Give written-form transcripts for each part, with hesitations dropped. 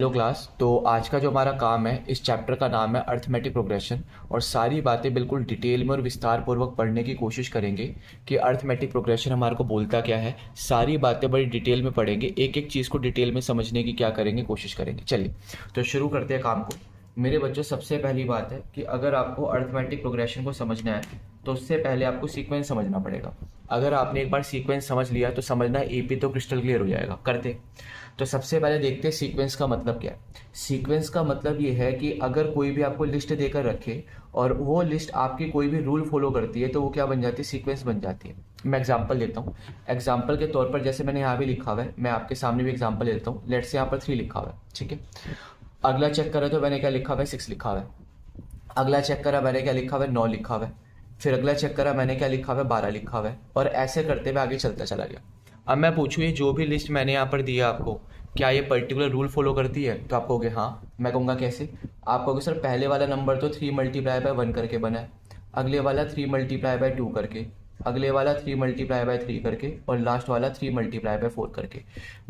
Hello class. तो आज का जो हमारा काम है, इस चैप्टर का नाम है अर्थमेटिक प्रोग्रेशन। और सारी बातें बिल्कुल डिटेल में और विस्तार पूर्वक पढ़ने की कोशिश करेंगे कि अर्थमेटिक प्रोग्रेशन हमारे को बोलता क्या है। सारी बातें बड़ी डिटेल में पढ़ेंगे, एक एक चीज़ को डिटेल में समझने की क्या करेंगे, कोशिश करेंगे। चलिए तो शुरू करते हैं काम को। मेरे बच्चों, सबसे पहली बात है कि अगर आपको अर्थमेटिक प्रोग्रेशन को समझना है तो उससे पहले आपको सीक्वेंस समझना पड़ेगा। अगर आपने एक बार सीक्वेंस समझ लिया तो समझना एपी तो क्रिस्टल क्लियर हो जाएगा। करते तो सबसे पहले देखते हैं सीक्वेंस का मतलब क्या है। सीक्वेंस का मतलब ये है कि अगर कोई भी आपको लिस्ट देकर रखे और वो लिस्ट आपकी कोई भी रूल फॉलो करती है तो वो क्या बन जाती है, सीक्वेंस बन जाती है। मैं एग्जांपल देता हूँ। एग्जांपल के तौर पर जैसे मैंने यहाँ भी लिखा हुआ है, मैं आपके सामने भी एग्जांपल देता हूँ। लेट्स से यहाँ पर 3 लिखा हुआ है, ठीक है। अगला चेक करें तो मैंने क्या लिखा हुआ है, 6 लिखा हुआ है। अगला चेक करा मैंने क्या लिखा हुआ है, 9 लिखा हुआ है। फिर अगला चेक करा मैंने क्या लिखा हुआ है, 12 लिखा हुआ है। और ऐसे करते हुए आगे चलता चला गया। अब मैं पूछूँ, ये जो भी लिस्ट मैंने यहाँ पर दी है आपको, क्या ये पर्टिकुलर रूल फॉलो करती है? तो आप कहोगे हाँ। मैं कहूँगा कैसे? आप कहोगे सर पहले वाला नंबर तो 3 मल्टीप्लाई बाय 1 करके बना है, अगले वाला 3 मल्टीप्लाई बाय 2 करके, अगले वाला 3 मल्टीप्लाई बाय 3 करके, और लास्ट वाला 3 मल्टीप्लाई बाय 4 करके।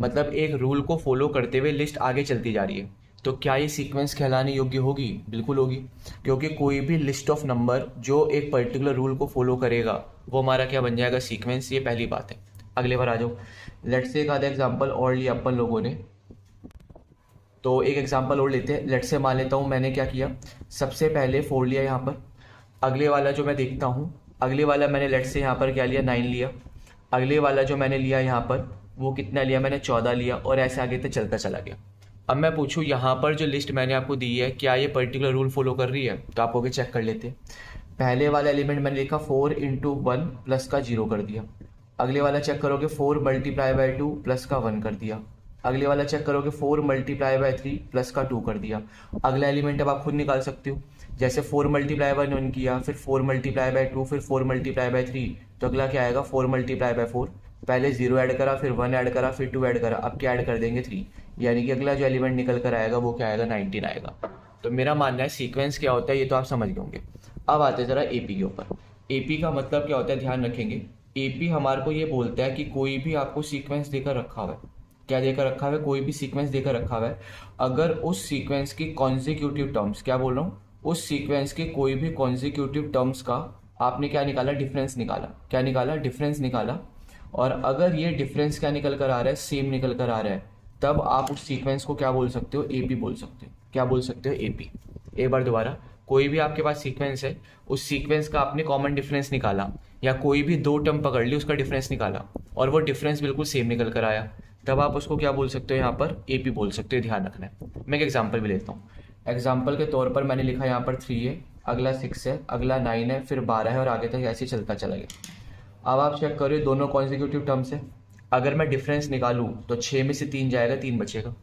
मतलब एक रूल को फॉलो करते हुए लिस्ट आगे चलती जा रही है। तो क्या ये सीक्वेंस कहलाने योग्य होगी? बिल्कुल होगी, क्योंकि कोई भी लिस्ट ऑफ नंबर जो एक पर्टिकुलर रूल को फॉलो करेगा वो हमारा क्या बन जाएगा, सीक्वेंस। ये पहली बात है। अगले बार आ जाओ। लेट्स से एक आधा एग्जांपल और लिया अपन लोगों ने, तो एक एग्जांपल और लेते हैं। लेट्स से मान लेता हूँ मैंने क्या किया, सबसे पहले 4 लिया यहाँ पर। अगले वाला जो मैं देखता हूँ, अगले वाला मैंने लेट्स से यहाँ पर क्या लिया, 9 लिया। अगले वाला जो मैंने लिया यहाँ पर वो कितना लिया, मैंने 14 लिया। और ऐसे आगे तक चलता चला गया। अब मैं पूछूं, यहाँ पर जो लिस्ट मैंने आपको दी है क्या ये पर्टिकुलर रूल फॉलो कर रही है? तो आप आगे चेक कर लेते हैं। पहले वाला एलिमेंट मैंने लिखा 4 इंटू 1 प्लस का 0 कर दिया। अगले वाला चेक करोगे 4 मल्टीप्लाई बाय 2 प्लस का 1 कर दिया। अगले वाला चेक करोगे 4 मल्टीप्लाई बाय 3 प्लस का 2 कर दिया। अगला एलिमेंट अब आप खुद निकाल सकते हो। जैसे 4 मल्टीप्लाई बाय 1 किया, फिर 4 मल्टीप्लाई बाय 2, फिर 4 मल्टीप्लाई बाय 3, तो अगला क्या आएगा, 4 मल्टीप्लाई बाय 4। पहले 0 ऐड करा, फिर 1 ऐड करा, फिर 2 ऐड करा, अब क्या ऐड कर देंगे, 3। यानी कि अगला जो एलिमेंट निकल कर आएगा वो क्या आएगा, 19 आएगा। तो मेरा मानना है सीक्वेंस क्या होता है ये तो आप समझ गए होंगे। अब आते हैं जरा एपी के ऊपर। एपी का मतलब क्या होता है, ध्यान रखेंगे। एपी हमारे को ये बोलता है कि कोई भी आपको सीक्वेंस देकर रखा हुआ है। क्या देकर रखा हुआ है? कोई भी सीक्वेंस देकर रखा हुआ है। अगर उस सीक्वेंस की कॉन्जिक्यूटिव टर्म्स, क्या बोल रहा हूँ, उस सीक्वेंस के कोई भी कॉन्जिक्यूटिव टर्म्स का आपने क्या निकाला, डिफरेंस निकाला। क्या निकाला? डिफरेंस निकाला। और अगर ये डिफरेंस क्या निकल कर आ रहा है, सेम निकल कर आ रहा है, तब आप उस सीक्वेंस को क्या बोल सकते हो, एपी बोल सकते हो। क्या बोल सकते हो, एपी। एक बार दोबारा, कोई भी आपके पास सीक्वेंस है, उस सीक्वेंस का आपने कॉमन डिफरेंस निकाला, या कोई भी 2 टर्म पकड़ ली उसका डिफरेंस निकाला, और वो डिफरेंस बिल्कुल सेम निकल कर आया, तब आप उसको क्या बोल सकते हो, यहाँ पर एपी बोल सकते हो। ध्यान रखना है। मैं एक एग्जाम्पल भी लेता हूँ। एग्जाम्पल के तौर पर मैंने लिखा यहाँ पर 3 है, अगला 6 है, अगला 9 है, फिर 12 है, और आगे तक ऐसे ही चलता चला गया। अब आप चेक करो, दोनों कॉन्जिक्यूटिव टर्म्स है। अगर मैं डिफरेंस निकालूं तो 6 में से 3 जाएगा, 3 बचेगा।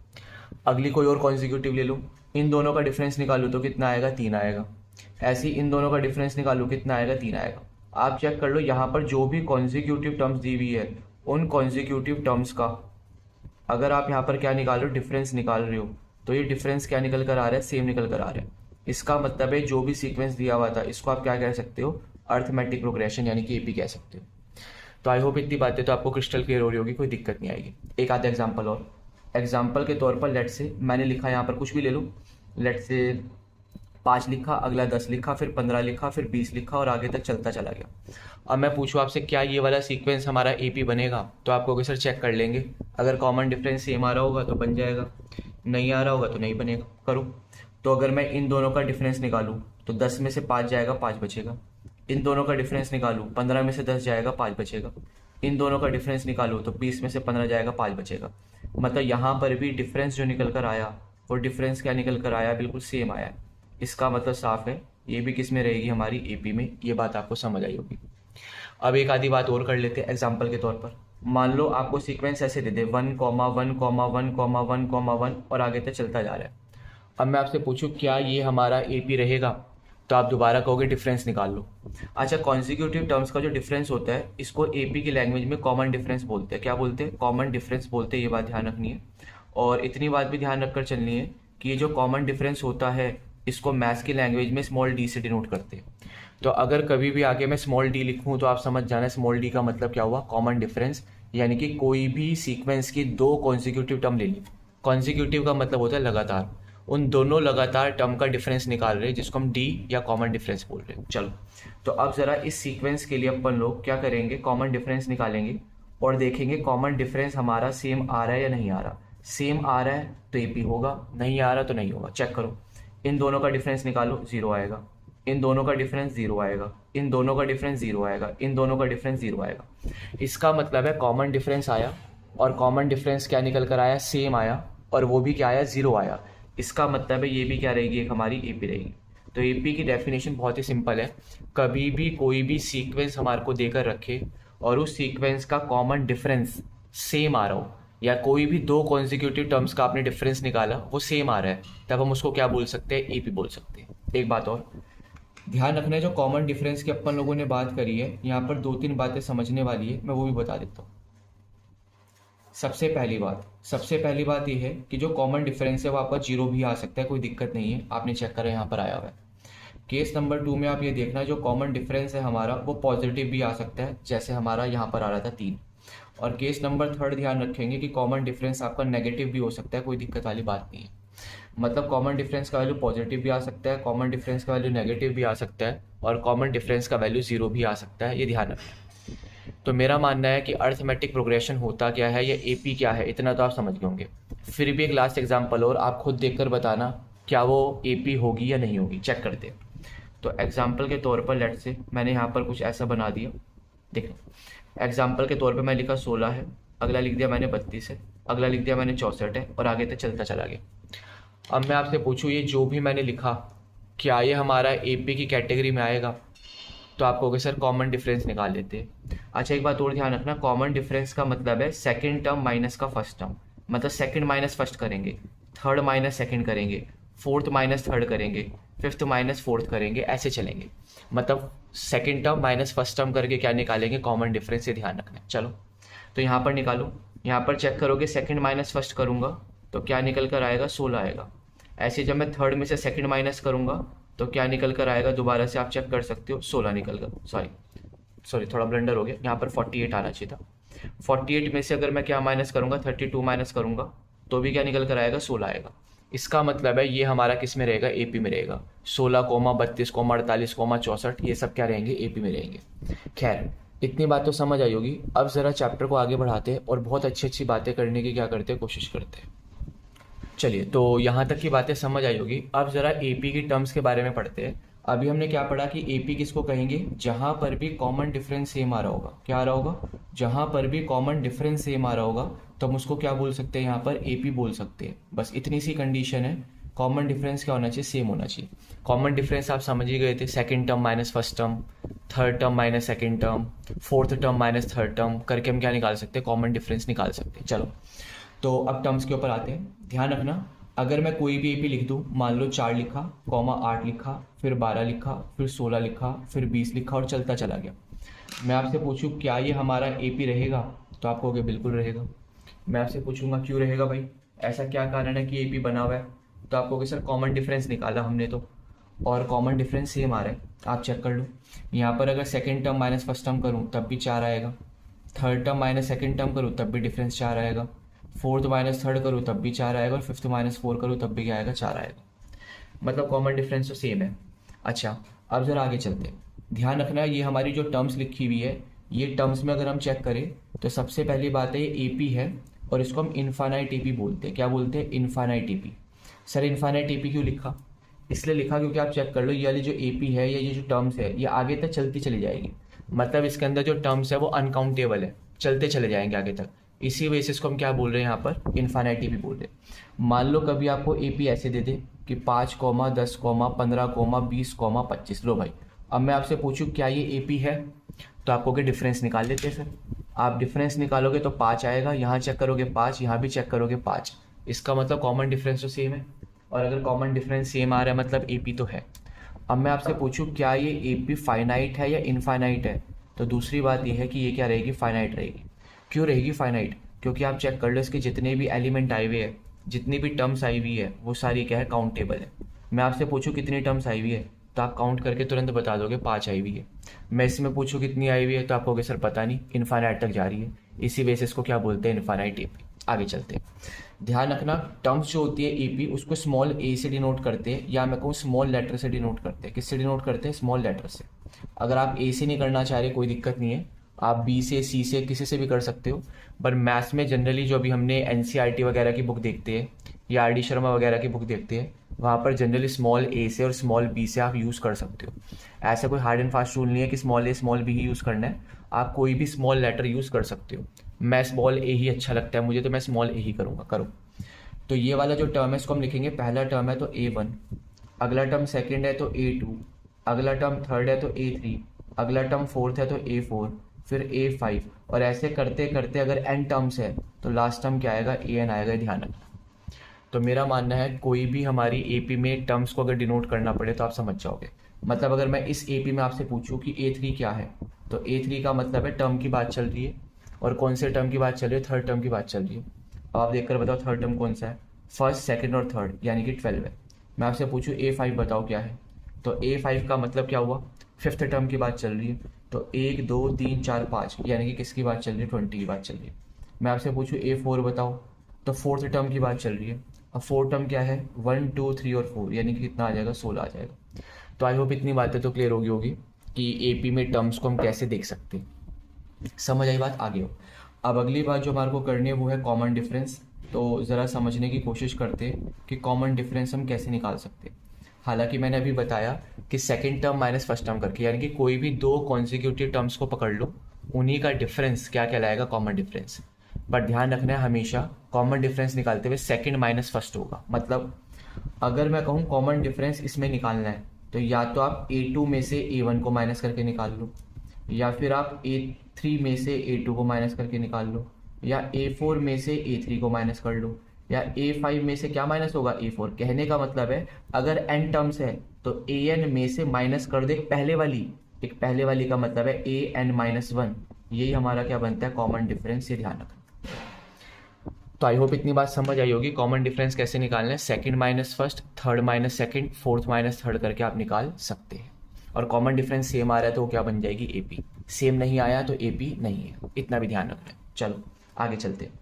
अगली कोई और कॉन्जिक्यूटिव ले लूँ, इन दोनों का डिफरेंस निकालूं तो कितना आएगा, 3 आएगा। ऐसे ही इन दोनों का डिफरेंस निकालूं, कितना आएगा, 3 आएगा। आप चेक कर लो, यहाँ पर जो भी कॉन्जिक्यूटिव टर्म्स दी हुई है, उन कॉन्जिक्यूटिव टर्म्स का अगर आप यहाँ पर क्या निकाल रहे हो, डिफरेंस निकाल रहे हो, तो ये डिफरेंस क्या निकल कर आ रहा है, सेम निकल कर आ रहा है। इसका मतलब है जो भी सीक्वेंस दिया हुआ था इसको आप क्या कह सकते हो, अर्थमेटिक प्रोग्रेशन यानी कि एपी कह सकते हो। तो आई होप इतनी बातें तो आपको क्रिस्टल क्लियर हो रही होगी, कोई दिक्कत नहीं आएगी। एक आधा एग्जांपल और। एग्जांपल के तौर पर लेट से मैंने लिखा, यहाँ पर कुछ भी ले लो। लेट से 5 लिखा, अगला 10 लिखा, फिर 15 लिखा, फिर 20 लिखा, और आगे तक चलता चला गया। अब मैं पूछूँ आपसे, क्या ये वाला सीक्वेंस हमारा एपी बनेगा? तो आप कहोगे सर चेक कर लेंगे, अगर कॉमन डिफरेंस सेम आ रहा होगा तो बन जाएगा, नहीं आ रहा होगा तो नहीं बनेगा। करो। तो अगर मैं इन दोनों का डिफरेंस निकालूं तो 10 में से 5 जाएगा, 5 बचेगा। इन दोनों का डिफरेंस निकालूं, 15 में से 10 जाएगा, 5 बचेगा। इन दोनों का डिफरेंस निकालूं तो 20 में से 15 जाएगा, 5 बचेगा। मतलब यहाँ पर भी डिफरेंस जो निकल कर आया, वो डिफरेंस क्या निकल कर आया, बिल्कुल सेम आया। इसका मतलब साफ है, ये भी किस में रहेगी, हमारी एपी में। ये बात आपको समझ आई होगी। अब एक आधी बात और कर लेते हैं एग्जाम्पल के तौर पर। मान लो आपको सीक्वेंस ऐसे दे दे, 1,1,1,1,1 और आगे तक चलता जा रहा है। अब मैं आपसे पूछूं क्या ये हमारा एपी रहेगा? तो आप दोबारा कहोगे डिफरेंस निकाल लो। अच्छा, कॉन्जिक्यूटिव टर्म्स का जो डिफरेंस होता है इसको एपी की लैंग्वेज में कॉमन डिफरेंस बोलते हैं। क्या बोलते हैं? कॉमन डिफरेंस बोलते हैं। ये बात ध्यान रखनी है। और इतनी बात भी ध्यान रखकर चलनी है कि ये जो कॉमन डिफरेंस होता है इसको मैथ्स की लैंग्वेज में स्मॉल डी से डिनोट करते हैं। तो अगर कभी भी आगे मैं स्मॉल डी लिखूँ तो आप समझ जाना स्मॉल डी का मतलब क्या हुआ, कॉमन डिफरेंस। यानी कि कोई भी सीक्वेंस की 2 कॉन्जिक्यूटिव टर्म ले ली, कॉन्जिक्यूटिव का मतलब होता है लगातार। उन दोनों लगातार टर्म का डिफरेंस निकाल रहे हैं जिसको हम डी या कॉमन डिफरेंस बोल रहे हैं। चलो, तो अब ज़रा इस सीक्वेंस के लिए अपन लोग क्या करेंगे, कॉमन डिफरेंस निकालेंगे और देखेंगे कॉमन डिफरेंस हमारा सेम आ रहा है या नहीं आ रहा। सेम आ रहा है तो एपी होगा, नहीं आ रहा तो नहीं होगा। चेक करो, इन दोनों का डिफरेंस निकालो, जीरो आएगा। इन दोनों का डिफरेंस जीरो आएगा, इन दोनों का डिफरेंस जीरो आएगा, इन दोनों का डिफरेंस जीरो आएगा। इसका मतलब है कॉमन डिफरेंस आया और कॉमन डिफरेंस क्या निकल कर आया, सेम आया, और वो भी क्या आया, जीरो आया। इसका मतलब है ये भी क्या रहेगी, एक हमारी एपी रहेगी। तो एपी की डेफिनेशन बहुत ही सिंपल है, कभी भी कोई भी सीक्वेंस हमारे को देकर रखे और उस सीक्वेंस का कॉमन डिफरेंस सेम आ रहा हो, या कोई भी दो कॉन्जिक्यूटिव टर्म्स का आपने डिफरेंस निकाला वो सेम आ रहा है, तब हम उसको क्या बोल सकते हैं, एपी बोल सकते हैं। एक बात और ध्यान रखना है, जो कॉमन डिफरेंस की अपन लोगों ने बात करी है, यहाँ पर दो तीन बातें समझने वाली है, मैं वो भी बता देता हूँ। सबसे पहली बात ये है कि जो कॉमन डिफरेंस है वो आपका जीरो भी आ सकता है, कोई दिक्कत नहीं है, आपने चेक करा यहाँ पर आया हुआ है। केस नंबर 2 में आप ये देखना, जो कॉमन डिफरेंस है हमारा वो पॉजिटिव भी आ सकता है, जैसे हमारा यहाँ पर आ रहा था 3। और केस नंबर 3 ध्यान रखेंगे कि कॉमन डिफरेंस आपका नेगेटिव भी हो सकता है, कोई दिक्कत वाली बात नहीं है। मतलब कॉमन डिफरेंस का वैल्यू पॉजिटिव भी आ सकता है, कॉमन डिफरेंस का वैल्यू नेगेटिव भी आ सकता है, और कॉमन डिफरेंस का वैल्यू जीरो भी आ सकता है, ये ध्यान रखना। तो मेरा मानना है कि अर्थमेटिक प्रोग्रेशन होता क्या है या एपी क्या है, इतना तो आप समझ गए होंगे। फिर भी एक लास्ट एग्जांपल और, आप खुद देखकर बताना क्या वो एपी होगी या नहीं होगी, चेक करते हैं। तो एग्जांपल के तौर पर लेट से मैंने यहाँ पर कुछ ऐसा बना दिया, देखो एग्जांपल के तौर पे मैं लिखा 16 है, अगला लिख दिया मैंने 32 है, अगला लिख दिया मैंने 64 है, और आगे तक चलता चला गया। अब मैं आपसे पूछूँ, ये जो भी मैंने लिखा क्या ये हमारा एपी की कैटेगरी में आएगा? तो आप कहोगे सर कॉमन डिफरेंस निकाल लेते हैं। अच्छा, एक बात और ध्यान रखना, कॉमन डिफरेंस का मतलब है सेकंड टर्म माइनस का फर्स्ट टर्म, मतलब सेकंड माइनस फर्स्ट करेंगे, थर्ड माइनस सेकंड करेंगे, फोर्थ माइनस थर्ड करेंगे, फिफ्थ माइनस फोर्थ करेंगे, ऐसे चलेंगे। मतलब second term minus first term करके क्या निकालेंगे, कॉमन डिफरेंस, से ध्यान रखना है। चलो, तो यहाँ पर निकालो, यहाँ पर चेक करोगे, सेकंड माइनस फर्स्ट करूँगा तो क्या निकल कर आएगा, 16 आएगा। ऐसे जब मैं थर्ड में से सेकंड माइनस करूँगा तो क्या निकल कर आएगा, दोबारा से आप चेक कर सकते हो, 16 निकल कर, सॉरी थोड़ा ब्लंडर हो गया, यहाँ पर 48 आना चाहिए था। 48 में से अगर मैं क्या माइनस करूँगा, 32 माइनस करूँगा तो भी क्या निकल कर आएगा, 16 आएगा। इसका मतलब है ये हमारा किस में रहेगा, एपी में रहेगा। 16, 32, 48, 64 ये सब क्या रहेंगे, एपी में रहेंगे। खैर, इतनी बात तो समझ आई होगी। अब ज़रा चैप्टर को आगे बढ़ाते हैं और बहुत अच्छी अच्छी बातें करने की क्या करते हैं, कोशिश करते हैं। चलिए, तो यहाँ तक की बातें समझ आई होगी। अब ज़रा एपी की टर्म्स के बारे में पढ़ते हैं। अभी हमने क्या पढ़ा कि एपी किसको कहेंगे, जहाँ पर भी कॉमन डिफरेंस सेम आ रहा होगा। क्या आ रहा होगा, जहाँ पर भी कॉमन डिफरेंस सेम आ रहा होगा तो हम उसको क्या बोल सकते हैं, यहाँ पर एपी बोल सकते हैं। बस इतनी सी कंडीशन है, कॉमन डिफरेंस क्या होना चाहिए, सेम होना चाहिए। कॉमन डिफरेंस आप समझ ही गए थे, second term minus first term, third term minus second term, fourth term minus third term करके हम क्या निकाल सकते हैं, कॉमन डिफरेंस निकाल सकते हैं। चलो, तो अब टर्म्स के ऊपर आते हैं। ध्यान रखना, अगर मैं कोई भी एपी लिख दूं, मान लो 4 लिखा, कॉमा 8 लिखा, फिर 12 लिखा, फिर 16 लिखा, फिर 20 लिखा और चलता चला गया। मैं आपसे पूछूं क्या ये हमारा एपी रहेगा, तो आप कहोगे बिल्कुल रहेगा। मैं आपसे पूछूंगा क्यों रहेगा भाई, ऐसा क्या कारण है कि एपी बना हुआ है, तो आप कहोगे सर कॉमन डिफरेंस निकाला हमने तो, और कॉमन डिफरेंस सेम आ रहा है। आप चेक कर लो, यहाँ पर अगर second term minus first term करूँ तब भी 4 आएगा, third term minus second term करूँ तब भी डिफरेंस 4 आएगा, फोर्थ माइनस थर्ड करूँ तब भी 4 आएगा, और फिफ्थ माइनस 4 करूँ तब भी क्या आएगा, 4 आएगा। मतलब कॉमन डिफरेंस तो सेम है। अच्छा, अब जरा आगे चलते हैं। ध्यान रखना, ये हमारी जो टर्म्स लिखी हुई है, ये टर्म्स में अगर हम चेक करें तो सबसे पहली बात है ये एपी है, और इसको हम इनफाइनाइट एपी बोलते हैं। क्या बोलते हैं, infinite AP. Sir infinite AP क्यों लिखा, इसलिए लिखा क्योंकि आप चेक कर लो, ये वाली जो एपी है या ये जो टर्म्स है ये आगे तक चलती चली जाएगी। मतलब इसके अंदर जो टर्म्स है वो अनकाउंटेबल है, चलते चले जाएंगे आगे तक। इसी वजह से इसको हम क्या बोल रहे हैं, यहाँ पर इनफाइनाइट एपी बोल रहे हैं। मान लो कभी आपको एपी ऐसे दे दे कि 5, 10, 15, 20, 25। लो भाई, अब मैं आपसे पूछूं क्या ये एपी है, तो आपको क्या डिफरेंस निकाल लेते हैं। सर आप डिफरेंस निकालोगे तो 5 आएगा, यहाँ चेक करोगे 5, यहाँ भी चेक करोगे 5। इसका मतलब कॉमन डिफरेंस तो सेम है, और अगर कॉमन डिफरेंस सेम आ रहा है मतलब एपी तो है। अब मैं आपसे पूछूं क्या ये एपी फाइनाइट है या इनफाइनाइट है, तो दूसरी बात ये है कि ये क्या रहेगी, फाइनाइट रहेगी। क्यों रहेगी फाइनाइट, क्योंकि आप चेक कर लो इसके जितने भी एलिमेंट आए हुए हैं, जितनी भी टर्म्स आई हुई है वो सारी क्या है, काउंटेबल है। मैं आपसे पूछूं कितनी टर्म्स आई हुई है, तो आप काउंट करके तुरंत बता दोगे 5 आई हुई है। मैं इसमें पूछूं कितनी आई हुई है, तो आप कहोगे सर पता नहीं, इनफाइनाइट तक जा रही है। इसी वजह से इसको क्या बोलते हैं, इनफाइनाइट एपी। आगे चलते हैं। ध्यान रखना, टर्म्स जो होती है एपी उसको स्मॉल ए से डिनोट करते हैं, या मैं कहूँ स्मॉल लेटर से डिनोट करते हैं। किससे डिनोट करते हैं? स्मॉल लेटर से। अगर आप ए से नहीं करना चाह रहे कोई दिक्कत नहीं है, आप बी से, सी से, किसी से भी कर सकते हो। पर मैथ्स में जनरली जो अभी हमने एनसीईआरटी वगैरह की बुक देखते हैं या आर डी शर्मा वगैरह की बुक देखते हैं, वहाँ पर जनरली स्मॉल ए से और स्मॉल बी से आप यूज़ कर सकते हो। ऐसा कोई हार्ड एंड फास्ट रूल नहीं है कि स्मॉल ए स्मॉल बी ही यूज़ करना है, आप कोई भी स्मॉल लेटर यूज़ कर सकते हो। मैं स्मॉल ए ही अच्छा लगता है मुझे, तो मैं स्मॉल ए ही करूँगा। करो। तो ये वाला जो टर्म है इसको हम लिखेंगे, पहला टर्म है तो A1, अगला टर्म सेकंड है तो A2, अगला टर्म थर्ड है तो A3, अगला टर्म फोर्थ है तो A4, फिर A5, और ऐसे करते करते अगर n टर्म्स है तो लास्ट टर्म क्या आएगा? AN आएगा। ध्यान रखना। तो मेरा मानना है कोई भी हमारी एपी में टर्म्स को अगर डिनोट करना पड़े तो आप समझ जाओगे। मतलब अगर मैं इस एपी में आपसे पूछूं कि A3 क्या है, तो A3 का मतलब है टर्म की बात चल रही है। और कौन से टर्म की बात चल रही है? थर्ड टर्म की बात चल रही है। अब आप देखकर बताओ थर्ड टर्म कौन सा है? फर्स्ट, सेकंड और थर्ड, यानी कि 12 है। मैं आपसे पूछूं A5 बताओ क्या है, तो A5 का मतलब क्या हुआ? फिफ्थ टर्म की बात चल रही है। तो 1 2 3 4 5, यानी कि किसकी बात चल रही है? 20 की बात चल रही है। मैं आपसे पूछूं A4 बताओ, तो फोर्थ टर्म की बात चल रही है। अब फोर्थ टर्म क्या है? 1 2 3 और 4, यानी कि कितना आ जाएगा? 16 आ जाएगा। तो आई होप इतनी बातें तो क्लियर होगी कि एपी में टर्म्स को हम कैसे देख सकते हैं। समझ आई बात? आगे हो। अब अगली बात जो हमारे को करनी है वो है कॉमन डिफरेंस। तो ज़रा समझने की कोशिश करते हैं कि कॉमन डिफरेंस हम कैसे निकाल सकते हैं। हालांकि मैंने अभी बताया कि second term minus first term करके, यानी कि कोई भी दो कॉन्जिक्यूटिव टर्म्स को पकड़ लो, उन्हीं का डिफरेंस क्या कहलाएगा? Common difference. पर ध्यान रखना है हमेशा कॉमन डिफरेंस निकालते हुए सेकंड माइनस फर्स्ट होगा। मतलब अगर मैं कहूँ कॉमन डिफरेंस इसमें निकालना है, तो या तो आप A2 में से A1 को माइनस करके निकाल लो, या फिर आप A3 में से A2 को माइनस करके निकाल लो, या A4 में से A3 को माइनस कर लो, या A5 में से क्या माइनस होगा? A4। कहने का मतलब है अगर n टर्म्स है तो AN में से माइनस कर दो एक पहले वाली का मतलब है AN-1। यही हमारा क्या बनता है? Common difference. ये ध्यान रखना। तो आई होप इतनी बात समझ आई होगी कॉमन डिफरेंस कैसे निकालना है। Second minus first, third minus second, fourth minus third करके आप निकाल सकते हैं। और कॉमन डिफरेंस सेम आ रहा है तो क्या बन जाएगी? एपी। सेम नहीं आया तो एपी नहीं है, इतना भी ध्यान रखना है। चलो आगे चलते हैं।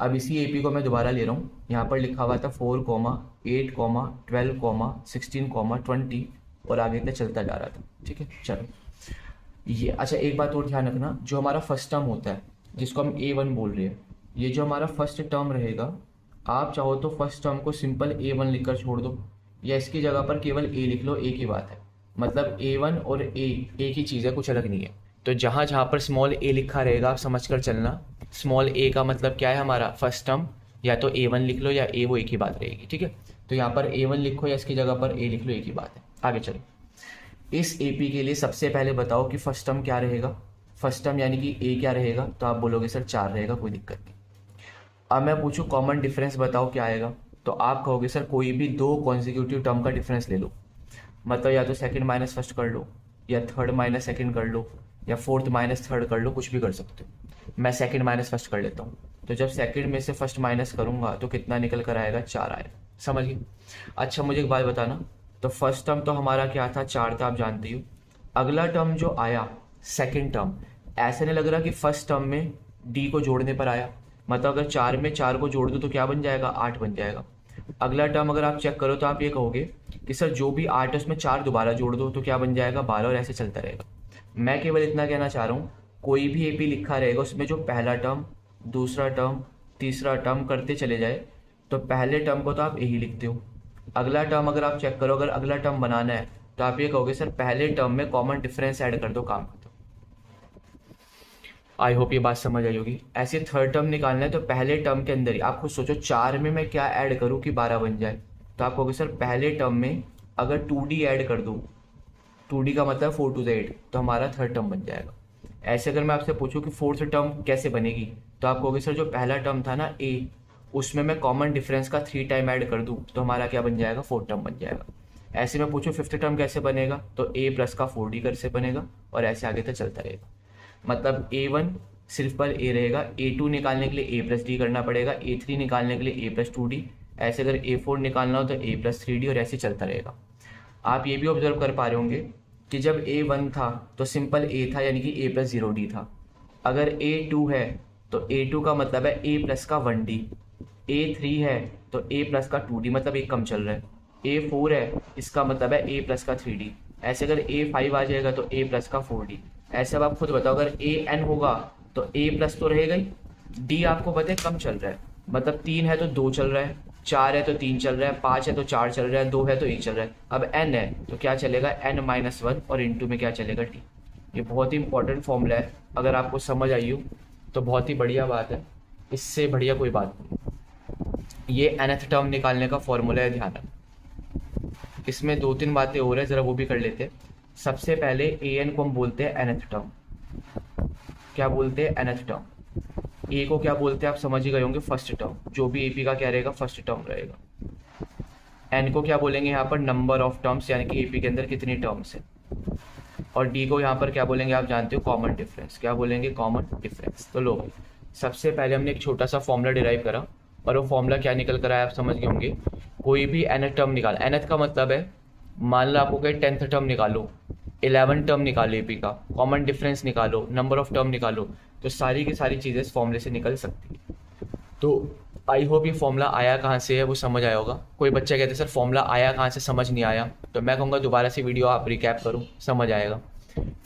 अब इसी एपी को मैं दोबारा ले रहा हूँ। यहाँ पर लिखा हुआ था 4, 8, 12, 16, 20 और आगे तक चलता जा रहा था। ठीक है, चलो ये अच्छा एक बात और ध्यान रखना, जो हमारा फर्स्ट टर्म होता है जिसको हम A1 बोल रहे हैं, ये जो हमारा फर्स्ट टर्म रहेगा, आप चाहो तो फर्स्ट टर्म को सिंपल A1 लिखकर छोड़ दो, या इसकी जगह पर केवल A लिख लो, एक ही बात है। मतलब A1 और A एक ही चीज़ है, कुछ अलग नहीं है। तो जहाँ जहाँ पर स्मॉल a लिखा रहेगा आप समझ कर चलना, स्मॉल a का मतलब क्या है? हमारा फर्स्ट टर्म। या तो A1 लिख लो या A, वो एक ही बात रहेगी। ठीक है, तो यहाँ पर A1 लिखो या इसकी जगह पर A लिख लो, एक ही बात है। आगे चलो। इस एपी के लिए सबसे पहले बताओ कि फर्स्ट टर्म क्या रहेगा। फर्स्ट टर्म यानी कि ए क्या रहेगा? तो आप बोलोगे सर 4 रहेगा, कोई दिक्कत नहीं। अब मैं पूछूं कॉमन डिफरेंस बताओ क्या आएगा, तो आप कहोगे सर कोई भी दो कॉन्जिक्यूटिव टर्म का डिफरेंस ले लो। मतलब या तो सेकंड माइनस फर्स्ट कर लो, या थर्ड माइनस सेकंड कर लो, या फोर्थ माइनस थर्ड कर लो, कुछ भी कर सकते हो। मैं सेकंड माइनस फर्स्ट कर लेता हूँ। तो जब सेकंड में से फर्स्ट माइनस करूंगा तो कितना निकल कर आएगा? 4 आएगा। समझ गए? अच्छा मुझे एक बात बताना, तो फर्स्ट टर्म तो हमारा क्या था? 4 था, आप जानते हो। अगला टर्म जो आया सेकंड टर्म, ऐसे नहीं लग रहा कि फर्स्ट टर्म में डी को जोड़ने पर आया। मतलब अगर 4 में 4 को जोड़ दो तो क्या बन जाएगा? 8 बन जाएगा। अगला टर्म अगर आप चेक करो तो आप ये कहोगे कि सर जो भी 8 है उसमें 4 दोबारा जोड़ दो तो क्या बन जाएगा? 12, और ऐसे चलता रहेगा। मैं केवल इतना कहना चाह रहा हूँ, कोई भी एपी लिखा रहेगा उसमें जो पहला टर्म, दूसरा टर्म, तीसरा टर्म करते चले जाए, तो पहले टर्म को तो आप यही लिखते हो। अगला टर्म अगर आप चेक करो, अगर अगला टर्म बनाना है तो आप ये कहोगे सर पहले टर्म में कॉमन डिफरेंस ऐड कर दो, काम कर दो। आई होप ये बात समझ आई होगी। ऐसे थर्ड टर्म निकालना है तो पहले टर्म के अंदर ही आप खुद सोचो 4 में मैं क्या ऐड करूँ कि 12 बन जाए। तो आप कहोगे सर पहले टर्म में अगर 2D ऐड कर दो, 2D का मतलब 4 2 8, तो हमारा थर्ड टर्म बन जाएगा। ऐसे अगर मैं आपसे पूछूं कि फोर्थ टर्म कैसे बनेगी, तो आप कहोगे सर जो पहला टर्म था ना ए, उसमें मैं कॉमन डिफरेंस का 3 टाइम ऐड कर दूं तो हमारा क्या बन जाएगा? फोर्थ टर्म बन जाएगा। ऐसे में पूछूं फिफ्थ टर्म कैसे बनेगा, तो ए प्लस का 4D कैसे बनेगा, और ऐसे आगे तक चलता रहेगा। मतलब A1 सिर्फ पर A रहेगा, A2 निकालने के लिए A प्लस डी करना पड़ेगा, A3 निकालने के लिए A प्लस 2D, ऐसे अगर A4 निकालना हो तो A प्लस 3D, और ऐसे चलता रहेगा। आप ये भी ऑब्जर्व कर पा रहे होंगे कि जब A1 था तो सिंपल A था, यानी कि A प्लस 0D था। अगर A2 है तो A2 का मतलब है A प्लस का 1D, A3 है तो A प्लस का 2D मतलब एक कम चल रहा है, A4 है इसका मतलब है A प्लस का 3D, ऐसे अगर A5 आ जाएगा तो A प्लस का 4D। ऐसे अब आप खुद बताओ, अगर AN होगा तो A प्लस तो रहेगा ही, D आपको पता है कम चल रहा है, मतलब 3 है तो 2 चल रहा है, 4 है तो 3 चल रहा है, 5 है तो 4 चल रहा है, 2 है तो 1 चल रहा है। अब N है तो क्या चलेगा, N-1 और इंटू में क्या चलेगा D। ये बहुत ही इंपॉर्टेंट फॉर्मूला है, अगर आपको समझ आई हो तो बहुत ही बढ़िया बात है, इससे बढ़िया कोई बात नहीं। ये nth टर्म निकालने का फॉर्मूला है, ध्यान रखना। इसमें 2-3 बातें और है, ज़रा वो भी कर लेते हैं। सबसे पहले an को हम बोलते हैं nth टर्म, क्या बोलते हैं nth टर्म। ए को क्या बोलते हैं आप समझ ही गए होंगे, फर्स्ट टर्म, जो भी एपी का क्या रहेगा, फर्स्ट टर्म रहेगा। एन को क्या बोलेंगे यहाँ पर, नंबर ऑफ टर्म्स, यानी कि एपी के अंदर कितनी टर्म्स है। और डी को यहाँ पर क्या बोलेंगे आप जानते हो, कॉमन डिफरेंस, क्या बोलेंगे, कॉमन डिफरेंस। तो लो सबसे पहले हमने एक छोटा सा फॉर्मूला डिराइव करा, और वो फॉर्मूला क्या निकल कर आया आप समझ गए होंगे। कोई भी nth टर्म निकाल, nth का मतलब है मान लो आपको कहीं 10th टर्म निकालो, 11 टर्म निकालो एपी का, कॉमन डिफरेंस निकालो, नंबर ऑफ टर्म निकालो, तो सारी की सारी चीज़ें इस फॉर्मूले से निकल सकती है। तो आई होप ये फॉर्मूला आया कहाँ से है वो समझ आया होगा। कोई बच्चा कहते सर फॉर्मूला आया कहाँ से, समझ नहीं आया, तो मैं कहूँगा दोबारा से वीडियो आप रिकैप करो, समझ आएगा।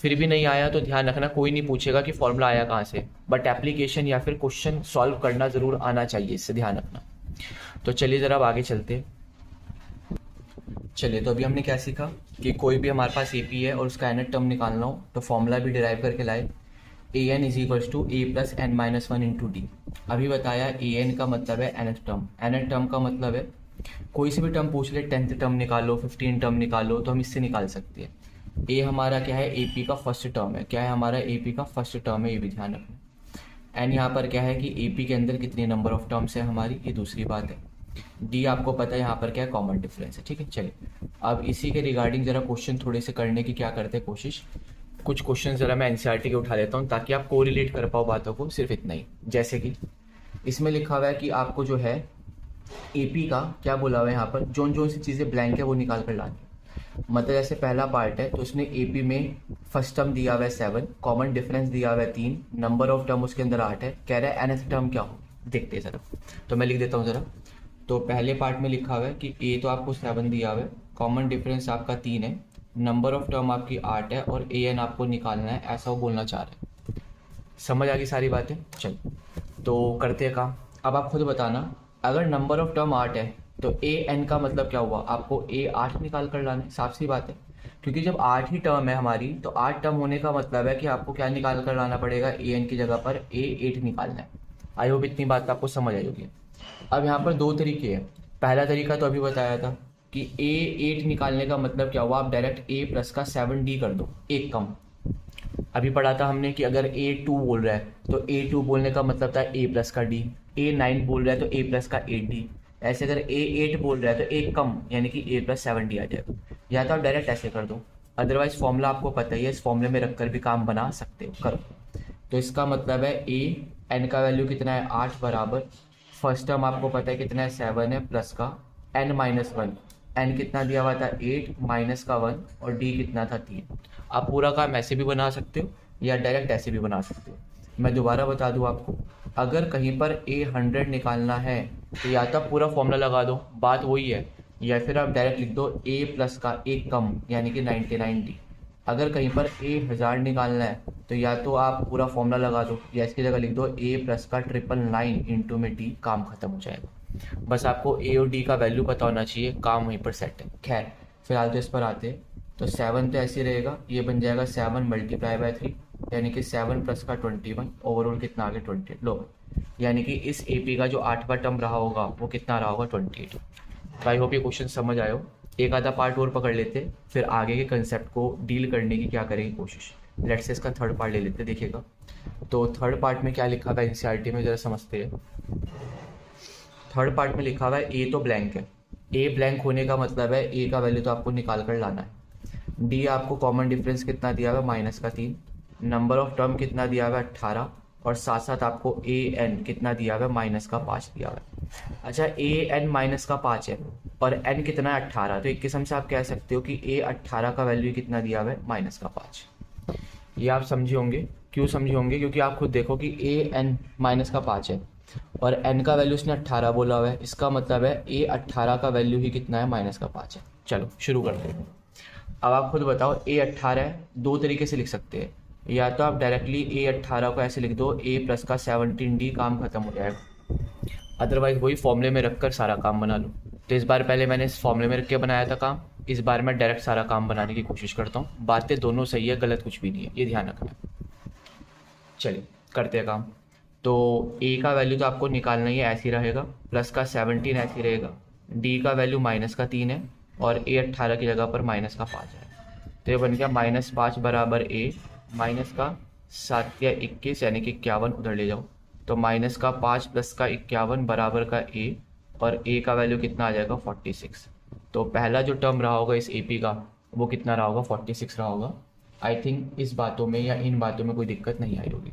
फिर भी नहीं आया तो ध्यान रखना, कोई नहीं पूछेगा कि फॉर्मूला आया कहाँ से, बट एप्लीकेशन या फिर क्वेश्चन सॉल्व करना ज़रूर आना चाहिए, इससे ध्यान रखना। तो चलिए ज़रा अब आगे चलते हैं। चलिए तो अभी हमने क्या सीखा कि कोई भी हमारे पास एपी है और उसका nth टर्म निकालना हो तो फॉर्मूला भी डिराइव करके लाए, an is equals to a plus n minus one into d. अभी बताया an का मतलब है nth टर्म, nth टर्म का मतलब है कोई से भी टर्म पूछ ले, 10th टर्म निकालो, 15 टर्म निकालो, तो हम इससे निकाल सकते हैं। ए हमारा क्या है, एपी का फर्स्ट टर्म है, क्या है हमारा, एपी का फर्स्ट टर्म है, ये भी ध्यान रखना। एन यहाँ पर क्या है कि एपी के अंदर कितनी नंबर ऑफ टर्म्स है हमारी, ये दूसरी बात है। डी आपको पता है यहाँ पर क्या है, कॉमन डिफरेंस है, ठीक है। चलिए अब इसी के रिगार्डिंग ज़रा क्वेश्चन थोड़े से करने की क्या करते हैं कोशिश। कुछ क्वेश्चन ज़रा मैं एनसीईआरटी के उठा लेता हूँ ताकि आप कोरिलेट कर पाओ बातों को, सिर्फ इतना ही। जैसे कि इसमें लिखा हुआ है कि आपको जो है एपी का क्या बोला हुआ है यहाँ पर, जोन जोन सी चीज़ें ब्लैंक है वो निकाल कर लानी। मतलब जैसे पहला पार्ट है तो उसने एपी में फर्स्ट टर्म दिया हुआ है 7, कॉमन डिफरेंस दिया हुआ है 3, नंबर ऑफ टर्म उसके अंदर 8 है, कह रहा है nth टर्म क्या हो, देखते हैं ज़रा। तो मैं लिख देता हूँ ज़रा। तो पहले पार्ट में लिखा हुआ है कि ए तो आपको 7 दिया हुआ है, कॉमन डिफरेंस आपका 3 है, नंबर ऑफ टर्म आपकी 8 है, और ए एन आपको निकालना है, ऐसा वो बोलना चाह रहे हैं। समझ आ गई सारी बातें। चल तो करते हैं काम। अब आप खुद बताना, अगर नंबर ऑफ टर्म 8 है तो ए एन का मतलब क्या हुआ, आपको ए 8 निकाल कर लाना है, साफ सी बात है। क्योंकि जब 8 ही टर्म है हमारी तो 8 टर्म होने का मतलब है कि आपको क्या निकाल कर लाना पड़ेगा, ए एन की जगह पर ए 8 निकालना है। आई होप इतनी बात आपको समझ आई होगी। अब यहाँ पर दो तरीके हैं। पहला तरीका तो अभी बताया था कि A8 निकालने का मतलब क्या हुआ, आप डायरेक्ट A प्लस का 7D कर दो, एक कम। अभी पढ़ा था हमने कि अगर A2 बोल रहा है तो A2 बोलने का मतलब था A प्लस का D, A9 बोल रहा है तो A प्लस का 8D, ऐसे अगर A8 बोल रहा है तो एक कम यानी कि A प्लस 7D आ जाएगा। या तो आप डायरेक्ट ऐसे कर दो, अदरवाइज फॉर्मूला आपको पता ही है, इस फॉर्मूले में रखकर भी काम बना सकते हो, करो। तो इसका मतलब है A n का वैल्यू कितना है, 8 बराबर, फर्स्ट टर्म आपको पता है कितना है, 7 है, प्लस का n माइनस 1, n कितना दिया हुआ था 8, माइनस का 1, और d कितना था 3। आप पूरा काम ऐसे भी बना सकते हो या डायरेक्ट ऐसे भी बना सकते हो। मैं दोबारा बता दूं आपको, अगर कहीं पर A100 निकालना है तो या तो पूरा फॉर्मूला लगा दो, बात वही है, या फिर आप डायरेक्ट लिख दो A प्लस का एक कम यानी कि 99D। अगर कहीं पर A1000 निकालना है तो या तो आप पूरा फॉर्मूला लगा दो या इसकी जगह लिख दो A प्लस का 999 इंटू में D, काम खत्म हो जाएगा। बस आपको A और D का वैल्यू पता होना चाहिए, काम वहीं पर सेट है। खैर फिलहाल तो इस पर आते हैं। तो 7 तो ऐसे ही रहेगा, ये बन जाएगा 7 मल्टीप्लाई बाय 3 यानी कि 7 प्लस का 21, ओवरऑल कितना आ गया 28। लो यानी कि इस AP का जो 8वां टर्म रहा होगा वो कितना रहा होगा 28। तो आई होप ये क्वेश्चन समझ आयो। एक आधा पार्ट और पकड़ लेते, फिर आगे के कंसेप्ट को डील करने की क्या करेंगे कोशिश। लेट्स से इसका थर्ड पार्ट ले लेते, देखिएगा। तो थर्ड पार्ट में क्या लिखा हुआ है एनसीईआरटी में, ज़रा समझते हैं। थर्ड पार्ट में लिखा हुआ है ए तो ब्लैंक है, ए ब्लैंक होने का मतलब है ए का वैल्यू तो आपको निकाल कर लाना है। डी आपको कॉमन डिफरेंस कितना दिया हुआ है, माइनस का 3, नंबर ऑफ टर्म कितना दिया हुआ है 18, और साथ साथ आपको ए एन कितना दिया हुआ है, माइनस का 5 दिया हुआ है। अच्छा ए एन माइनस का 5 है और एन कितना है 18, तो एक किस्म से आप कह सकते हो कि ए 18 का वैल्यू कितना दिया हुआ है, माइनस का 5। ये आप समझे होंगे, क्यों समझे होंगे, क्योंकि आप खुद देखो कि ए एन माइनस का 5 है, और एन का वैल्यू उसने 18 बोला हुआ है, इसका मतलब है ए 18 का वैल्यू ही कितना है, -5 है। चलो शुरू करते हैं। अब आप खुद बताओ, ए 18 है, दो तरीके से लिख सकते हैं। या तो आप डायरेक्टली ए 18 को ऐसे लिख दो, ए प्लस का 17d, काम खत्म हो जाएगा। अदरवाइज वही फॉर्मूले में रखकर सारा काम बना लो। तो इस बार पहले मैंने इस फॉर्मूले में रख के बनाया था काम, इस बार मैं डायरेक्ट सारा काम बनाने की कोशिश करता हूँ। बातें दोनों सही है, गलत कुछ भी नहीं है, ये ध्यान रखना। चलिए करते हैं काम। तो ए का वैल्यू तो आपको निकालना ही है, ऐसे ही रहेगा, प्लस का 17 ऐसे ही रहेगा। डी का वैल्यू -3 है और ए 18 की जगह पर -5 है। तो ये बन गया -5 बराबर ए, -7 या 21 यानी कि 51 उधर ले जाओ। तो -5 प्लस का 51 बराबर का ए, और ए का वैल्यू कितना आ जाएगा, 46। तो पहला जो टर्म रहा होगा इस एपी का, वो कितना रहा होगा, 46 रहा होगा। आई थिंक इस बातों में या इन बातों में कोई दिक्कत नहीं आई होगी।